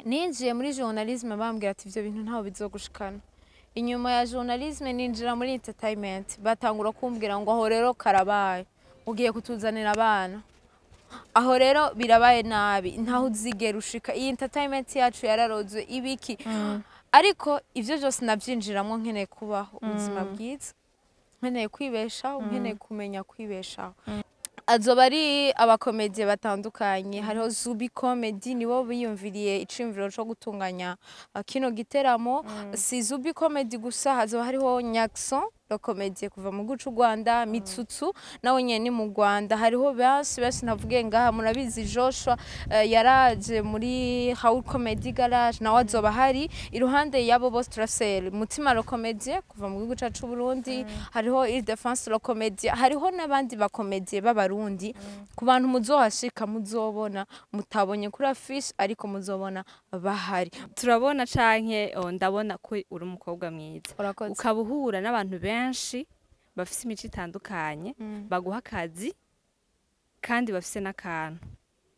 ninjiye muri journalisme bambwira ati ivyo bintu ntaho bizogushikana. Inyuma ya journalisme ninjira muri entertainment batangura kumbwira ngo aho rero karabaye ugiye kutuzanira abana. Aho rero birabaye nabi ntaho uzigera ushika. Iyi entertainment yacu yararozwe ibiki. Ariko ivyo byose navyinjiramo nkeneye kubaho ubuzima bwiza. Nkeneye kwibeshaho, nkeneye kumenya kwibeshaho. Azoba ari abakomedie batandukanye, hariho Zubi Comedy nibo biyumviriye iciyumviro cyo gutunganya kino giteramo. Si Zubi Comedy gusa, hazoba hariho Nyakson comedie kuva mu gihugu cy'u Rwanda, Mitsutsu nawe nyene ni mu Rwanda. Hariho benshi navuge ngaha, murabizi Joshua yaraje muri How Comedy Garage nawe azoba hari iruhande yabo bose turasel Mutima lo Comedie kuva mu gihugu cyacu Burundi. Hariho Il Defense lo Comedie, hariho n'abandi bakomedie b'abarundi. Ku bantu muzohashika muzobona mutabonye kuri affiche ariko muzobona bahari. Turabona canke ndabona ko uri umukobwa mwiza, ukabuhura n'abantu benshi bafise imico itandukanye, baguha akazi kandi bafise n'akantu.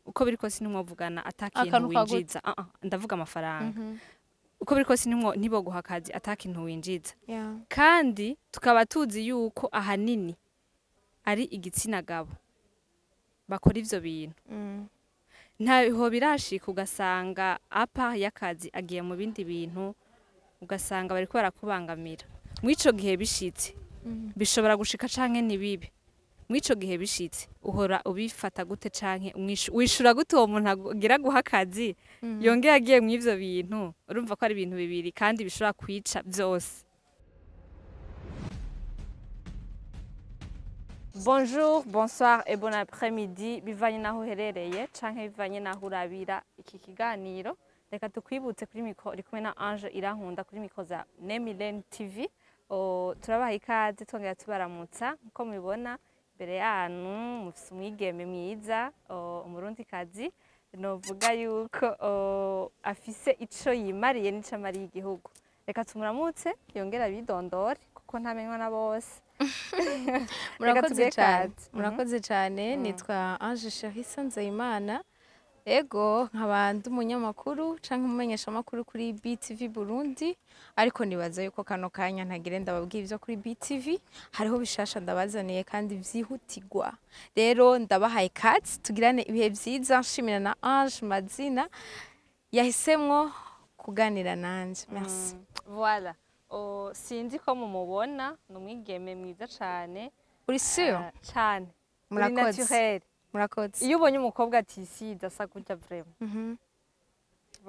Uko biri kose ntimwovugana atakintu winjiza. Ndavuga amafaranga. Uko biri kose ntiboguha akazi atakintu winjiza. Kandi tukaba tuzi yuko ahanini ari igitsina gabo bakora ivyo bintu. Ntaho birashika ugasanga apa y'akazi agiye mu bindi bintu, ugasanga bariko barakubangamira. Mwico gihe bishitse bishobora gushika canke nibibe. Mwico gihe bishitse uhora ubifata gute canke wishura gute uwo muntu agira guha akazi yongeye agiye mu ivyo bintu? Urumva ko ari ibintu bibiri kandi bishobora kwica byose. Bonjour, bonsoir et bon après-midi, bivanye naho uherereye canke bivanye naho urabira iki kiganiro. Reka tukwibutse kuri mikro uri kumwe na Ange Irankunda kuri mikro za Nemilene TV. Turabaha ikaze twongera tubaramutsa nko mubibona imbere yanyu mufise umwigeme mwiza, umurundikazi novuga yuko afise ico yimariye n'ico amariye igihugu. Reka tumuramutse yongera bidondore kuko ntamenywa na bose. Murakoze cyane. Nitwa Ange Charissa Nzeyimana. Ego nk'abandi umunyamakuru canke umumenyesha makuru kuri BTV Burundi, ariko nibaza yuko kano kanya ntagire ndababwira ivyo kuri BTV, hariho bishasha ndabazaniye kandi vyihutirwa. Rero ndabahaye ikaze tugirane ibihe vyiza, nshimira na Ange Mazina yahisemwo kuganira nanje. Merci. Voilà. Sinzi ko mumubona n'umwigeme mwiza cane. Uri sûr? Cane. Murakoze. Naturel. Murakoze. Iyo ubonye umukobwa atisize asa gutya vraiment.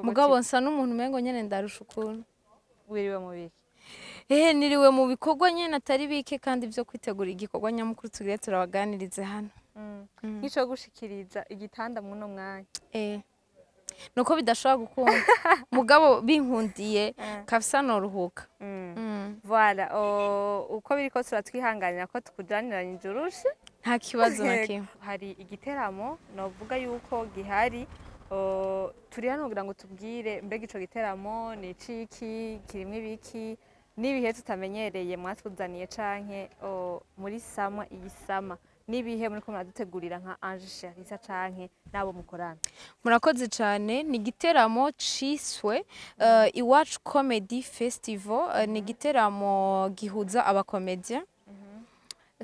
Mugabo nsa n'umuntu umengo nyene ndarusha ukuntu. Wiriwe mu biki? Niriwe mu bikorwa nyene atari bike kandi vyo kwitegura igikorwa nyamukuru tugire turabaganirize hano. Nico gushikiriza igitanda muno mwanya. Nuko bidashobora gukunda. Mugabo binkundiye kafisa noruhuka. Voilà, uko biri ko turatwihanganira ko tukujaniranye ijurushe. Nta kibazo na kimwe. Hari igiteramo novuga yuko gihari, turi hano kugira ngo tubwire mbega ico giteramo ni ciki, kirimwe ibiki, nibihe tutamenyereye mwatuzaniye canke muri samwa iyisama. Nibihe muri ko muradutegurira nka Ange Charissa canke nabo mukorana? Murakoze cyane. Ni giteramo ciswe Iwacu Comedy Festival. Ni giteramo gihuza abakomedie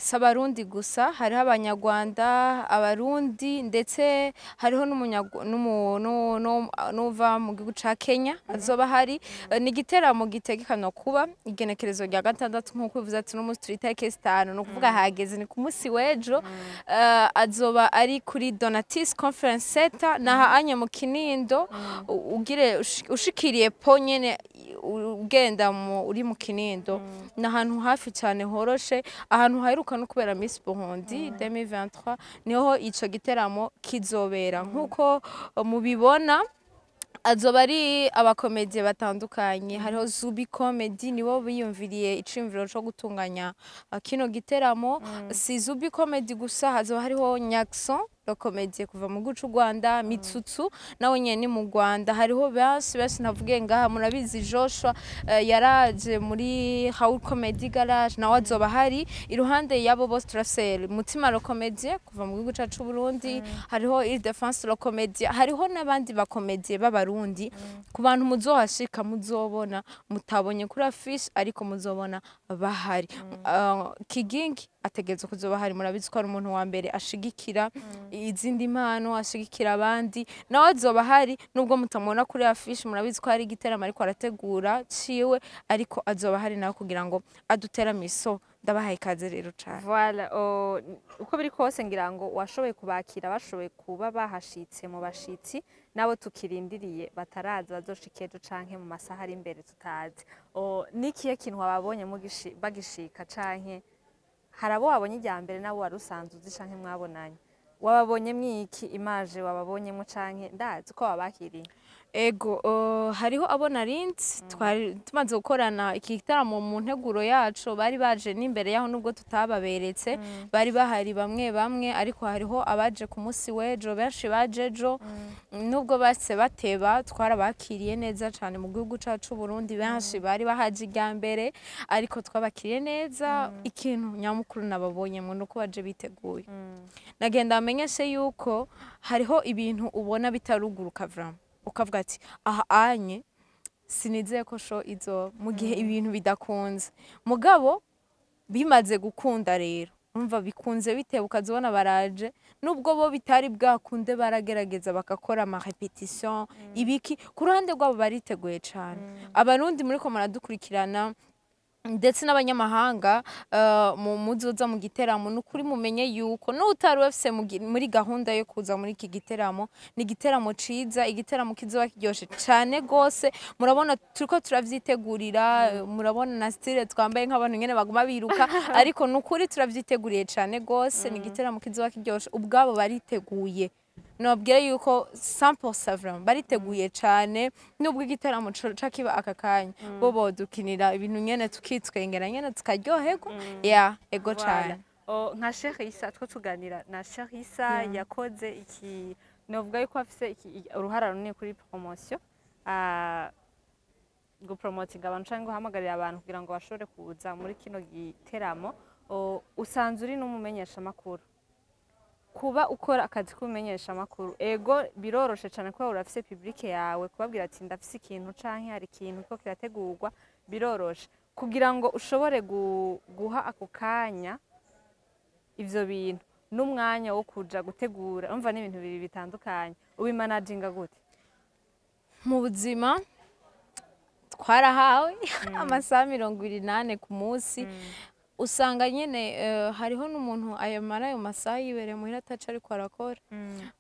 s'abarundi gusa, hariho abanyarwanda, abarundi ndetse hariho n'uva mu gihugu ca Kenya azoba hari. Ni giteramo gitegekanwa kuba igenekerezo rya 6 nk'uko bivuze ati no muri tariki 5, no kuvuga hageze ni ku munsi w'ejo. Azoba ari kuri Donatis Conference Center naha anye mu Kinindo. Ugire ushikiriye po nyene ugenda uri mu Kinindo, n'ahantu hafi cyane horoshe, ahantu haheruka no kubera Miss Burundi 2023 niho ico giteramo kizobera. Nkuko mubibona azoba ari abakomedie batandukanye, hariho Zubi Comedy nibo biyumviriye iciyumviro cyo gutunganya kino giteramo. Si Zubi Comedy gusa, hazoba hariho Nyakson comedy kuva mu gihugu cy'u Rwanda Mitsutsu nawe nyene mu Rwanda hariho benshi navuge ngaha murabizi Joshua yaraje muri How Comedy Garage nawe azoba hari iruhande yabo bose turasel mutima comedy kuva mu gihugu cyacu Burundi hariho Il Defense comedy hariho n'abandi ba comedy b'abarundi ku bantu muzohashika muzobona mutabonye kuri affiche ariko muzobona bahari Kigingi ategerezwa kuzoba hari murabizi ko ari umuntu wa mbere ashigikira izindi mpano ashigikira abandi nawe azoba hari nubwo mutamubona kuri affiche murabizi ko hari igiteramo ariko arategura ciwe ariko azoba hari nawe kugira ngo adutera miso ndabahaye ikaze rero cyane voilà uko biri kose ngira ngo washoboye kubakira bashoboye kuba bahashitse mu bashitsi nabo tukirindiriye bataraza bazoshikeje canke mu masaha ari imbere tutazi nikiye kintu wababonye bagishika canke harabo wabonye ijyambere nabo warusanzwe uzi canke mwabonanye wababonye mwiki image wababonyemo canke ndazi ko babakiriye ego hariho abo narinzi twari tumaze gukorana iki gitaramo mu nteguro yacu bari baje n'imbere yaho nubwo tutababeretse bari bahari bamwe ariko hariho abaje ku munsi w'ejo benshi bajejo nubwo base bateba twarabakiriye neza cyane mu gihugu cyacu Burundi benshi bari bahaje ijyambere ariko twabakiriye neza ikintu nyamukuru nababonyemo nuko baje biteguye nagenda amenyeshe yuko hariho ibintu ubona bitaruguruka vraiment ukavuga ati aha anye sinizeye ko show izo mu gihe ibintu bidakunze mugabo bimaze gukunda rero umva bikunze bitewe ukazibona baraje nubwo bo bitari bwakunde baragerageza bakakora ama repetition ibiki ku ruhande rwabo bariteguye cyane abarundi muri ko muradukurikirana ndetse n'abanyamahanga mu muzoza mu giteramo n'ukuri mumenye yuko n'utari wese muri gahunda yo kuza muri iki giteramo ni giteramo ciza igiteramo kizoba kiryoshe cyane gose murabona turiko turavyitegurira murabona na style twambaye nk'abantu nyene baguma biruka ariko n'ukuri turavyiteguriye cyane gose ni giteramo kizoba kiryoshe ubwabo bariteguye nobwira yuko 100% vraiment bariteguye cyane nubwo igitaramo cakiba akakanya bo bodukinira ibintu nyene tukitwengera nyene tukaryoherwa ego cyane nka Sheikh Isa two tuganira na Sheikh Isa yakoze iki novuga yuko afise uruhara runini kuri promotion go promoting abantu cyangwa guhamagarira abantu kugira ngo bashobore kuza muri kino giteramo usanzwe uri n'umumenyesha makuru kuba ukora akazi kumenyesha makuru ego biroroshe cyane ko urafise public yawe kubabwira ati ndafise ikintu canke hari ikintu ko kirategurwa biroroshe kugira ngo ushobore guha ako kanya ivyo bintu n'umwanya wo kuja gutegura umva n'ibintu bibiri bitandukanye ubimanaginga gute mu buzima twarahawe amasaha 28 ku munsi usanga nyene hariho n'umuntu ayamara ayo masaha yibereye muhira ataca ariko arakora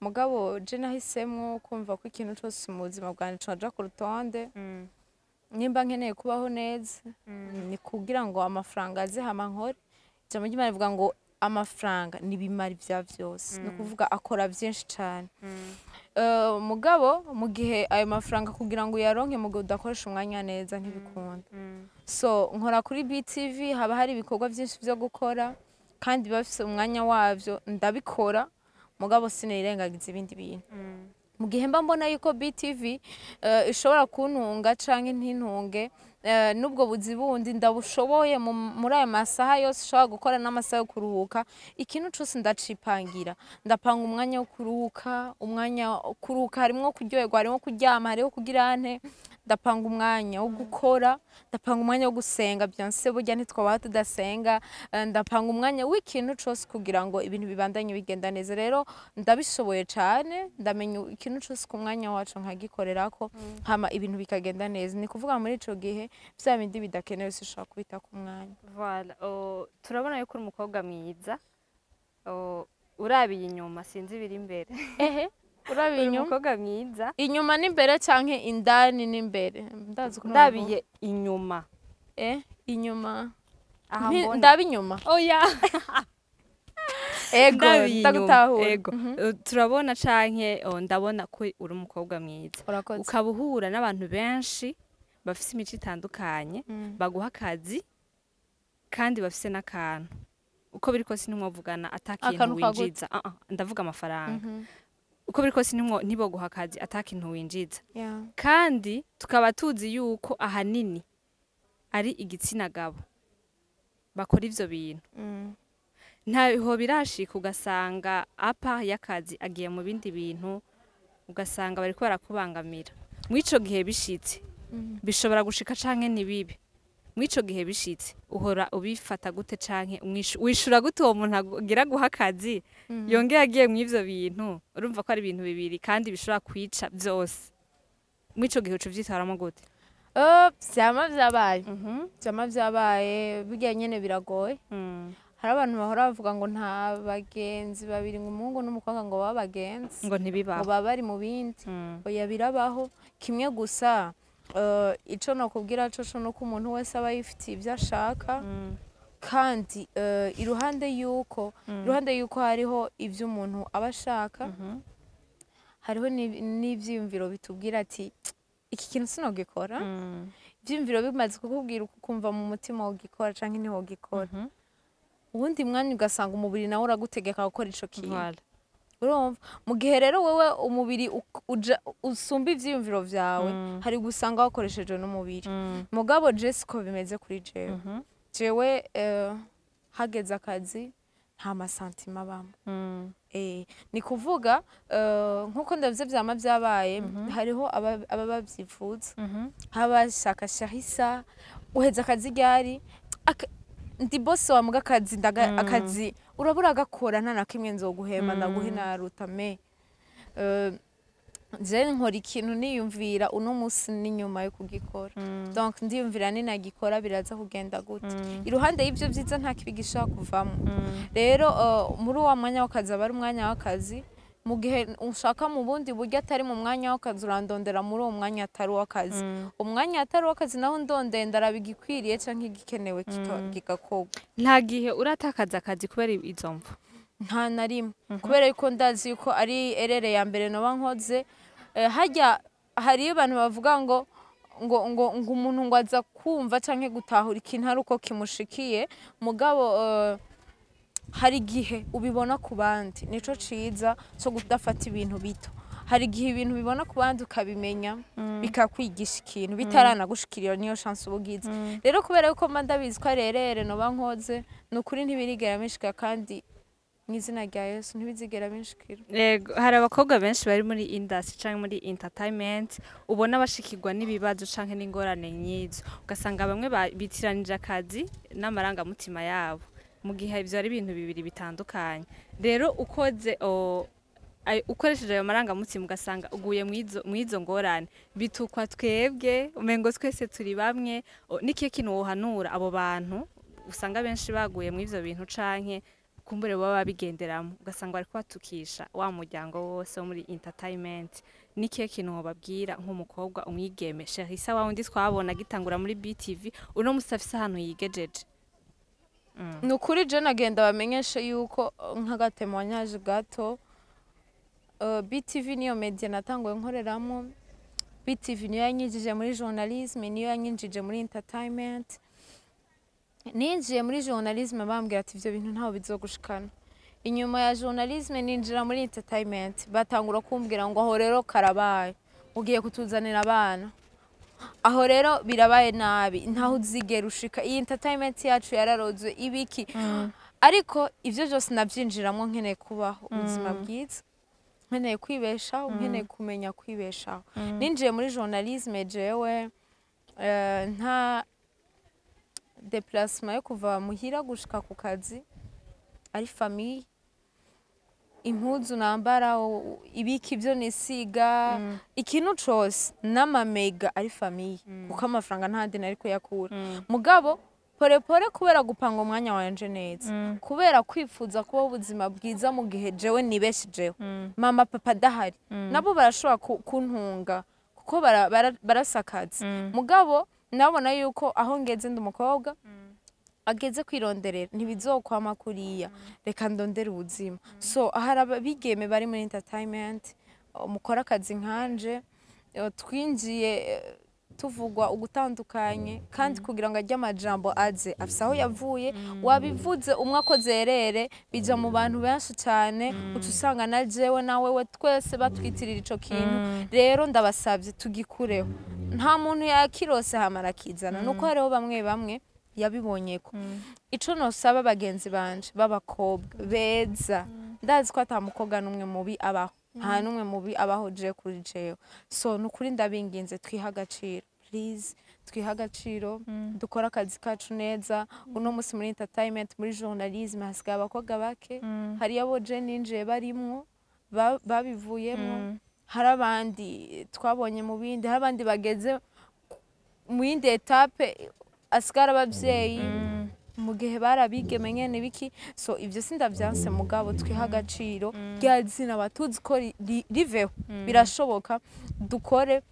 mugabo je nahisemwo kumva ko ikintu cyose mu buzima bwanje caja ku rutonde nimba nkeneye kubaho neza ni kugira ngo amafaranga aze hama nkore ijambo ry'Imana rivuga ngo amafaranga nibimara ivya vyose no kuvuga akora byinshi cyane mugabo mu gihe ayo mafaranga kugira ngo yaronke mu gihe udakoresha umwanya neza ntibikunda so nkora kuri BTV haba hari ibikorwa byinshi byo gukora kandi bafise umwanya wavyo ndabikora mugabo sinirengagiza ibindi bintu mu gihe mba mbona yuko BTV ishobora kuntunga canke ntintunge nubwo buzi bundi ndabushoboye muri aya masaha yose ushobora gukora n'amasaha yo kuruhuka ikintu cyose ndacipangira ndapanga umwanya wo kuruhuka harimwo kuryoherwa harimo kuryama hariho kugira ante ndapanga umwanya wo gukora ndapanga umwanya wo gusenga byanse burya ntitwabaho tudasenga ndapanga umwanya w'ikintu cyose kugira ngo ibintu bibandanye bigenda neza rero ndabishoboye cyane ndamenya ikintu cyose ku mwanya wacu nkagikorerako hama ibintu bikagenda neza ni kuvuga muri ico gihe vya bindi bidakenewe sishobora kubita ku mwanya voilà turabona yuko uri umukobwa mwiza urabiye inyuma sinzi biri imbere urabiye inyuma umukobwa mwiza inyuma n'imbere canke indani n'imbere ndabiye inyuma inyuma aha mbona ndabi inyuma oya ego ndagutahura turabona canke ndabona ko uri umukobwa mwiza ukabuhura n'abantu benshi bafise imico itandukanye baguha akazi kandi bafise n'akantu uko biri kose ntimwovugana atakintu winjiza ndavuga amafaranga uko biri kose ntiboguha akazi atakintu winjiza kandi tukaba tuzi yuko ahanini ari igitsina gabo bakora ivyo bintu ntaho birashika ugasanga apa y'akazi agiye mu bindi bintu ugasanga bariko barakubangamira mwico gihe bishitse bishobora gushika canke nibibe mwico gihe bishitse uhora ubifata gute canke wishura gute uwo muntu agira guha akazi yongeye agiye mu ivyo bintu urumva ko ari ibintu bibiri kandi bishobora kwica vyose mwico gihe ucu vyitwaramo gute vyama vyabaye bijya nyene biragoye hari abantu bahora bavuga ngo nta bagenzi babiri ngo umuhungu n'umukobwa ngo baba bagenzi ngo ntibibaho ngo baba bari mu bindi oya birabaho kimwe gusa ico nokubwira co nuko umuntu wese aba yifitiye ivyo ashaka kandi iruhande yuko hariho ivyo umuntu aba ashaka hariho n'ivyiyumviro bitubwira ati iki kintu sinogikora ivyiyumviro bimaze kukubwira ukumva mu mutima wogikora canke ntiwogikora ubundi mwanya ugasanga umubiri nawe uragutegeka gukora ico kintu urumva mu gihe rero wewe umubiri usumba ivyiyumviro vyawe hari gusanga wakoresheje n'umubiri mugabo Jessica bimeze kuri jewe hageze akazi nta masantima bamwe ni kuvuga nkuko ndavuze vyama vyabaye hariho aba bavyifuza habashaka shahisa uheza akazi ryari ndi boss wa muga akazi akazi urabura agakora nta na kimwe nzoguhema ndaguhe naruta me je nkora ikintu niyumvira uno musi n'inyuma yo kugikora donc ndiyumvira ninagikora biraza kugenda gute iruhande y'ivyo vyiza nta kibigisha kuvamo rero muri uwo mwanya w'akazi aba ari umwanya w'akazi mu gihe ushaka mu bundi buryo atari mu mwanya w'akazi urandondera muri uwo mwanya atari w'akazi umwanya atari w'akazi naho ndondenda arabigikwiriye canke igikenewe kigakorwa nta gihe uratakaza akazi kubera izo mvu nta na rimwe kubera yuko ndazi yuko ari erere ya mbere noba nkoze hajya hariyo abantu bavuga ngo umuntu ngo aza kumva canke gutahura ikintu ari uko kimushikiye mugabo hari igihe ubibona ku bandi nico ciza cyo kudafata ibintu bito hari igihe ibintu bibona ku bandi ukabimenya bikakwigisha ikintu bitaranagushikirira niyo chance ubugize rero kubera yuko mandabizi ko arerere noba nkoze nukuri ntibirigera mishika kandi mwizina rya Yesu ntibizigera binshikira yego hari abakobwa benshi bari muri industry canke muri entertainment ubona bashikirwa n'ibibazo canke n'ingorane nyizo ugasanga bamwe bitiranije akazi n'amaranga mutima yabo mu gihe ivyo ari ibintu bibiri bitandukanye rero ukoresheje ayo maranga mutima ugasanga uguye mwizo ngorane bitukwa twebwe umengo twese turi bamwe nikiye kintu wohanura abo bantu usanga benshi baguye mw'ivyo bintu canke kumbure baba bigenderamo ugasanga bariko batukisha wa muryango wose wo muri entertainment nikiye kintu babwira nk'umukobwa umwigeme Sherisa wa wundi twabona gitangura muri BTV uno musafisa ahantu yigejeje nukuri je nagenda bamenyeshe yuko nk'agatemoignage gato BTV niyo media natanguye nkoreramo BTV niyo yanyinjije muri journalisme niyo yanyinjije muri entertainment ninjiye muri journalisme bambwira ati ivyo bintu ntaho bizogushikana inyuma ya journalisme ninjira muri entertainment batangura kumbwira ngo aho rero karabaye ugiye kutuzanira abana aho rero birabaye nabi ntaho uzigera ushika iyi entertainment yacu yararozwe ibiki ariko ivyo byose navyinjiramo nkeneye kubaho ubuzima bwiza nkeneye kwibeshaho nkeneye kumenya kwibeshaho ninjiye muri journalisme jewe nta déplacement yo kuva muhira gushika ku kazi ari famille impuzu nambara ibiki byo nisiga ikintu cose n'amamega ari famille kuko amafaranga ntandi nari kuyakura mugabo pore kubera gupanga umwanya wanje neza kubera kwifuza kuba ubuzima bwiza mu gihe jewe nibeshijeho mama papa dahari nabo barashobora kuntunga kuko barasakaza mugabo nabona yuko aho ngeze ndi umukobwa ageze kwironderera ntibizokwama kuriya reka ndondere ubuzima so ahari bigeme bari muri entertainment mukora akazi nkanje twinjiye tuvugwa ugutandukanye kandi kugira ngo ajye amajambo aze afise aho yavuye wabivuze umwe akozerere bija mu bantu benshi cyane uca usanga na jewe nawe we twese batwitirira ico kintu rero ndabasabye tugikureho nta muntu yakirose hamara kizana nuko hariho bamwe bamwe yabibonyeko ico nosaba bagenzi banje b'abakobwa beza ndazi ko atamukobwa n'umwe mubi abaho nta n'umwe mubi abaho je kuri jewe so nukuri ndabinginze twiha agaciro please twiha agaciro dukora akazi kacu neza uno musi muri entertainment muri journalisme hasigaye abakobwa bake hari abo je ninjiye barimwo babivuyemo hari abandi twabonye mu bindi hari abandi bageze mu yindi etape asigara abavyeyi mu gihe barabigeme nyene biki so ivyo sindavyanse mugabo twiha agaciro ryazina batuzi ko riveho birashoboka dukore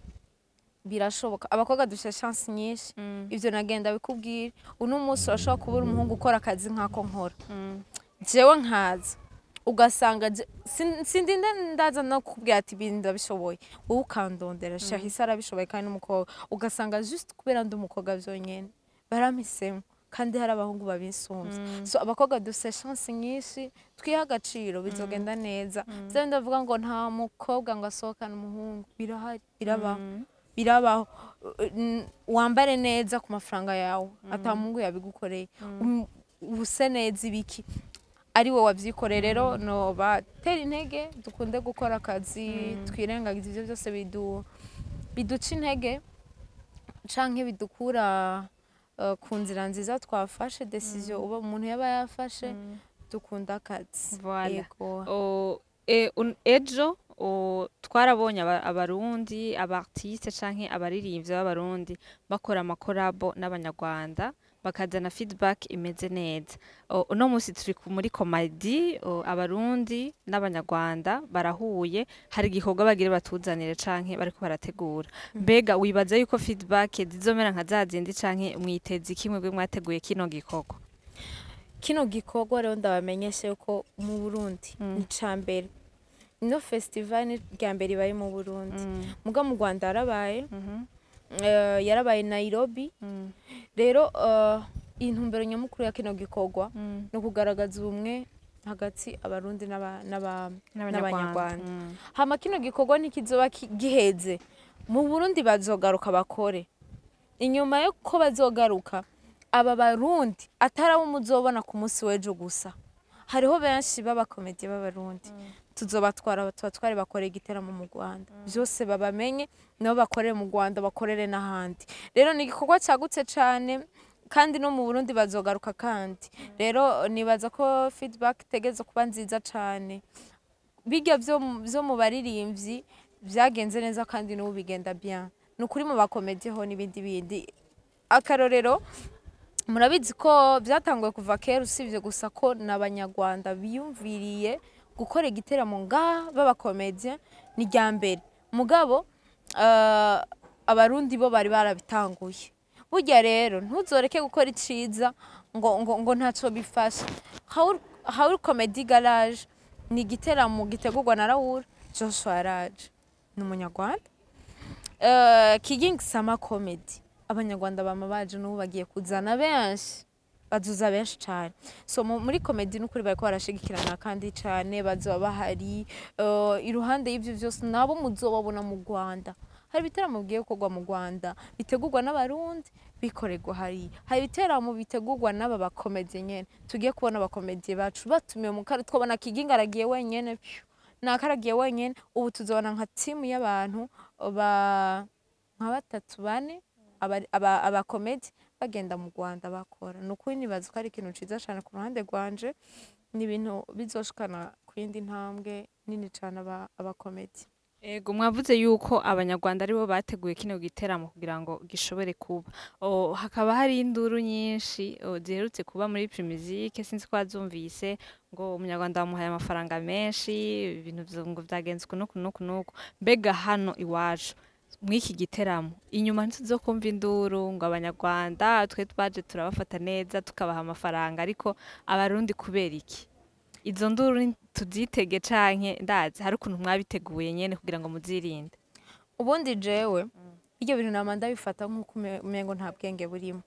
birashoboka abakobwa dufite chance nyinshi ivyo nagenda bikubwira uno munsi urashobora kubura umuhungu ukora akazi nkako nkora jewe nkaza ugasanga sindinde ndaza no kubwira ati ibintu ndabishoboye wowe ukandondera shahisa arabishoboye kandi n'umukobwa ugasanga just kubera ndi umukobwa vyonyene baramisemo kandi hari abahungu babisumvye so abakobwa dufite chance nyinshi twiha agaciro bizogenda neza byo ndavuga ngo nta mukobwa ngo asohokane umuhungu birahari birabaho wambare neza ku mafaranga yawe atamungu yabigukoreye ubuse neza ibiki ari wowe wavyikoreye rero no batera intege dukunde gukora akazi twirengagiza ivyo byose biduca intege canke bidukura ku nzira nziza twafashe decision uba umuntu yaba yafashe dukunda akazi ejo twarabonye abarundi abartiste canke abaririmbyi b'abarundi bakora amakorabo n'abanyarwanda bakazana feedback imeze neza uno musi turi muri komedi abarundi n'abanyarwanda barahuye hari igikorwa bagire batuzanire canke bariko barategura mbega wibaza yuko feedback zizomera nka zazindi canke mwiteze kimwe gwe mwateguye kino gikorwa rero ndabamenyeshe yuko mu Burundi ni cambere ino festival ni ryambere ibaye mu Burundi muga mu Rwanda yarabaye Nairobi rero intumbero nyamukuru ya kino gikorwa no kugaragaza ubumwe hagati abarundi n'abanyarwanda hama kino gikorwa ntikizoba giheze mu Burundi bazogaruka bakore inyuma yo ko bazogaruka aba barundi atarawo muzobona ku munsi w'ejo gusa hariho benshi b'abakomedi b'abarundi tuzobatwara bakore igiteramo mu Rwanda byose babamenye nabo bakorere mu Rwanda bakorere n'ahandi rero ni igikorwa cyagutse cyane kandi no mu Burundi bazogaruka kandi rero nibaza ko feedback tegeze kuba nziza cyane bijya byo mu baririmbyi byagenze neza kandi n'ubu bigenda bien nukuri mu bakomedi ho n'ibindi akarorero murabizi ko byatanguye kuva kera usibye gusa ko n'abanyarwanda biyumviriye gukora igiteramo b'abakomedie ni ryambere mugabo abarundi bo bari barabitanguye burya rero ntuzoreke gukora iciza ngo ntaco bifasha Haul Comedy Garage ni igiteramo gitegurwa na Raoul Joshua Raj ni umunyarwanda King Sama Comedy abanyarwanda bamabaje n'ubu bagiye kuzana benshi bazuza benshi cyane so muri comedy n'ukuri bariko barashigikirana kandi cyane bazoba bahari iruhande y'ivyo byose nabo muzobabona mu Rwanda hari biteramo bigiye gukorwa mu Rwanda bitegurwa n'abarundi bikorerwa hari biteramo bitegurwa n'aba bakomedie nyene tugiye kubona abakomedie bacu batumiye mu kare twabona Kiginga aragiye wenyene nakaragiye wenyene ubu tuzobona nka team y'abantu nka 3-4 abakomedi bagenda mu Rwanda bakora nukuri nibaza ko ari ikintu ciza cyane ku ruhande rwanje ni ibintu bizoshikana ku yindi ntambwe nini cyane abakomedi ego mwavuze yuko abanyarwanda aribo bateguye kino giteramo kugira ngo gishobore kuba hakaba hari induru nyinshi ziherutse kuba muri Primusique sinzi ko azumvise ngo umunyarwanda bamuhaye amafaranga menshi ibintu ngo vyagenze kunuku mbega hano iwacu mwiki giteramo inyuma ntizokumva induru ngo abanyarwanda twe twaje turabafata neza tukabaha amafaranga ariko abarundi kubera iki izo nduru tuzitege canke ndazi hari ukuntu mwabiteguye nyene kugira ngo muzirinde ubundi jewe iryo bintu nama ndabifata nk'uko umengo nta bwenge burimo.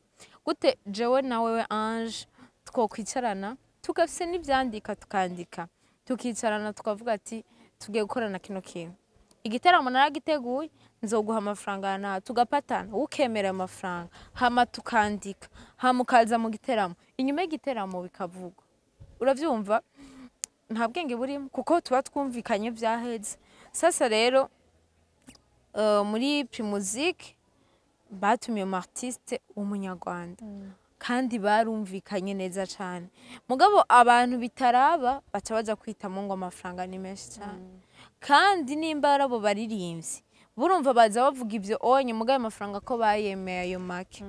Gute jewe nawe Ange twokwicarana tugafise n'ivyandika tukandika tukicarana tukavuga ati tugiye gukorana kino kintu, igiteramo naragiteguye nzoguha amafaranga na tugapatana ukemera amafaranga hama tukandika hama ukaza mu giteramo, inyuma y'igiteramo bikavuga. Uravyumva nta bwenge burimo kuko tuba twumvikanye vyaheze. Sasa rero muri Primusic batumiye mu artiste w'umunyarwanda kandi barumvikanye neza cyane, mugabo abantu bitaraba baca baza kwitamo ngo amafaranga ni menshi cyane, kandi nimba arabo baririmbyi burumva baza bavuga ivyo onye mugabo amafaranga ko bayemeye ayo make.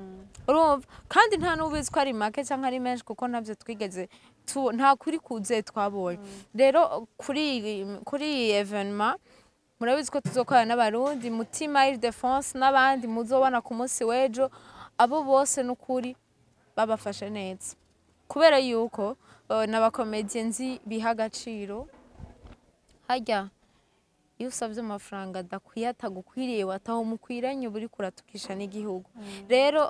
Urumva kandi nta nubizi ko ari make cyangwa ari menshi kuko navyo twigeze nta kuri kuze twabonye. Rero kuri evenement murabizi ko tuzokorana n'abarundi Mutima Ile-de-France n'abandi muzobona ku munsi w'ejo, abo bose n'ukuri babafashe neza kubera yuko n'abakomedie nzi biha agaciro. Harya iyo usabye amafaranga adakwiye atagukwiriye wataho mukwiranye buri kuratukisha n'igihugu. Rero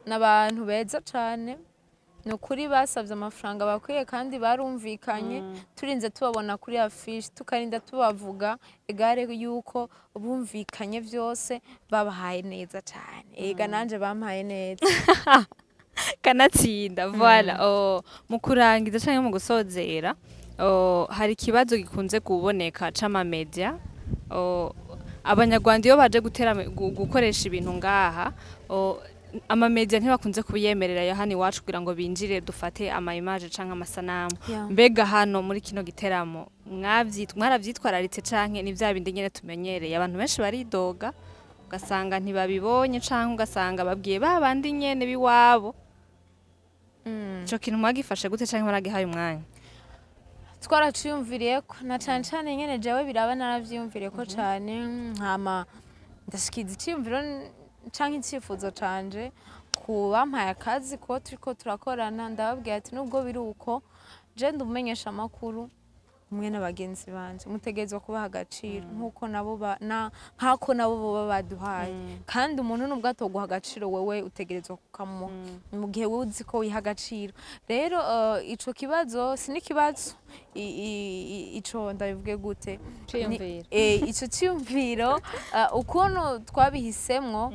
n'abantu beza cane nukuri basavye amafaranga bakwiye kandi barumvikanye, turinze tubabona kuri affiche tukarinda tubavuga egare yuko bumvikanye vyose babahaye neza cane. Ega nanje bampaye neza kanatsinda. Voilà. Mu kurangiza canke mu gusozera hari ikibazo gikunze kuboneka c'amamedia. Abanyarwanda iyo baje gukoresha ibintu ngaha amamedia ntibakunze kuyemerera ya hano iwacu kugira ngo binjire dufate ama image canke amasanamu. Mbega hano muri kino giteramo mwaravyitwararitse canke ni vya bindi nyene tumenyereye? Abantu benshi baridoga ugasanga ntibabibonye canke ugasanga babwiye babandi nyene biwabo. Ico kintu mwagifashe gute canke mwaragihaye umwanya? Twaraciyumviriye ko na cane cane nyene jewe biraba naravyiyumviriye ko cane, hama ndashikiza iciyumviro canke icifuzo canje ku bampaye akazi ko turiko turakorana. Ndababwira ati nubwo biri uko je ndumenyesha amakuru umwe n'abagenzi banje mutegerezwa kubaha agaciro nk'uko nabo nk'ako nabo boba baduhaye, kandi umuntu nubwo atoguha agaciro wewe utegerezwa kukamuha mu gihe uzi ko wiha agaciro. Rero ico kibazo sinikibazo ico ndabivuge gute ico ciyumviro ukuntu twabihisemwo.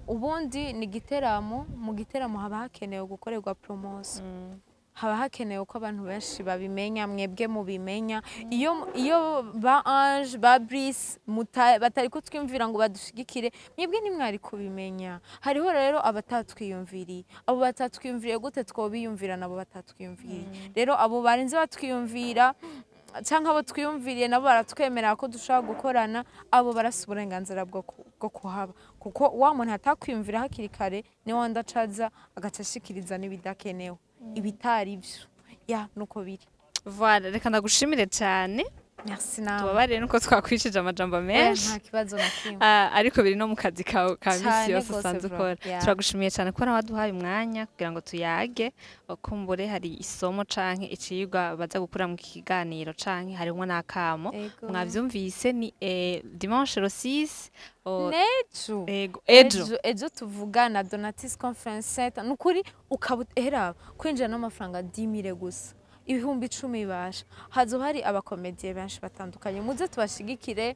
Ubundi ni giteramo, mu giteramo haba hakenewe gukorerwa promotion, haba hakenewe ko abantu benshi babimenya, mwebwe mubimenya. Iyo ba Ange ba Brice batari kutwiyumvira ngo badushigikire, mwebwe nimwari kubimenya. Hariho rero abatatwiyumviriye, abo batatwiyumviriye gute twobiyumvira nabo batatwiyumviriye. Rero abo barinze batwiyumvira canke abo twiyumviriye nabo baratwemerera ko dushobora gukorana, abo barasa uburenganzira bwo kuhaba, kuko wa muntu atakwiyumvira hakiri kare ni wandi acaza agaca ashikiriza n'ibidakenewe ibitari byo nuko biri. Voilà, reka ndagushimire cyane. Merci nawe. Tubabarire nuko twakwishije amajambo menshi. Nta kibazo na kimwe. Ariko biri no mu kazi ka misi yose usanzwe ukora. Turagushimiye cyane ko waduhaye umwanya kugira ngo tuyage, kumbure hari isomo canke iciyugwa baza gukura mu kiganiro canke harimwo n'akamo. Mwavyumvise ni dimanche le 6 ejo tuvugana Donatis Conference Center. Nukuri ukabutera kwinjira n'amafaranga 10,000 gusa, 10,000 basha. Hazo hari abakomedie benshi batandukanye, muze tubashigikire.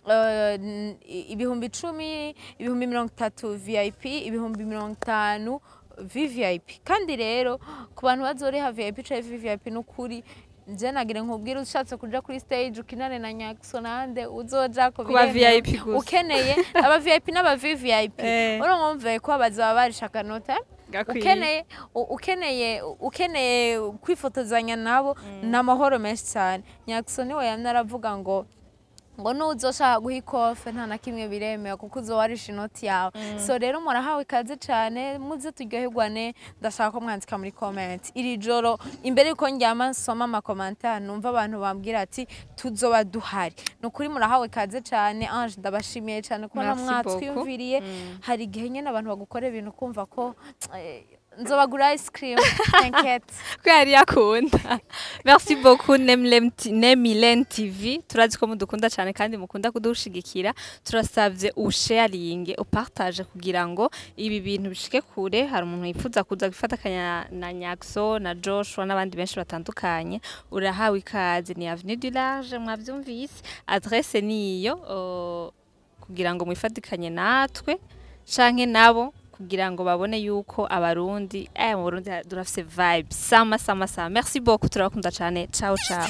10,000, 30,000 VIP, 50,000 VVIP. Kandi rero ku bantu bazoreha VIP canke VVIP nukuri nje nagire nkubwira ushatse kuja kuri stage ukinane na Nyaksonande uzoja ko VIP ukeneye aba VIP n'aba VVIP. Urumva ko bazaba barishaka nota ukeneye kwifotozanya nabo n'amahoro menshi cyane. Nyaksoni we yanaravuga ngo nuzoshaka guha ikofe nta na kimwe biremewe kuko uzowarisha inoti yawe. So rero murahawe ikaze cyane, muze turyoherwane. Ndashaka ko mwandika muri comment iri joro imbere yuko njyama nsoma amakommentaire numva abantu bambwira ati tuzoba duhari. Nukuri murahawe ikaze cyane. Ange ndabashimiye cyane ko namwatwiyumviriye. Hari igihe nyene abantu bagukora ibintu kumva ko nzobagura ice cream t'inquiète ko yari yakunda. Merci beaucoup Nemilen TV, turazi ko mudukunda cyane kandi mukunda kudushigikira. Turasavye usharinge upartage kugira ngo ibi bintu bishike kure. Hari umuntu yifuza kuza gufatakanya na Nyakso na Joshua n'abandi benshi batandukanye, urahawe ikaze. Ni Avenue du Large, mwavyumvise, adresse niyo kugira ngo mwifatikanye natwe canke nabo kugira ngo babone yuko abarundi mu Burundi durafise vibe sama. Merci beaucoup, turakunda cyane. Ciao ciao.